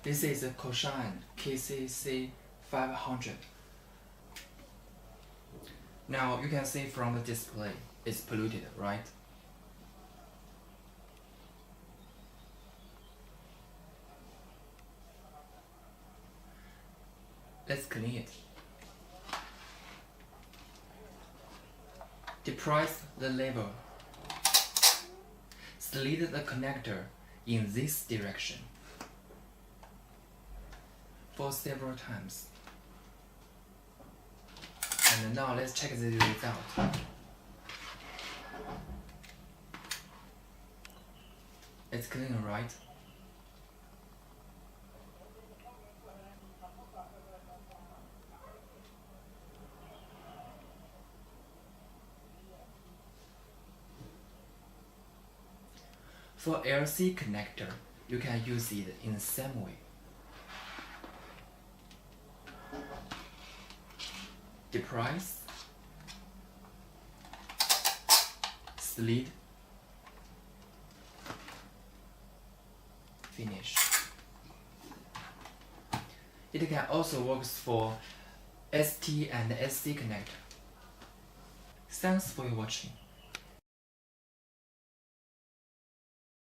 This is a Komshine KCC-500. Now you can see from the display, it's polluted, right? Let's clean it. Depress the lever. Slide the connector in this direction for several times. And now let's check the result. It's clean, right? For LC connector, you can use it in the same way. Depress, slide, finish. It can also work for ST and SC connector. Thanks for watching.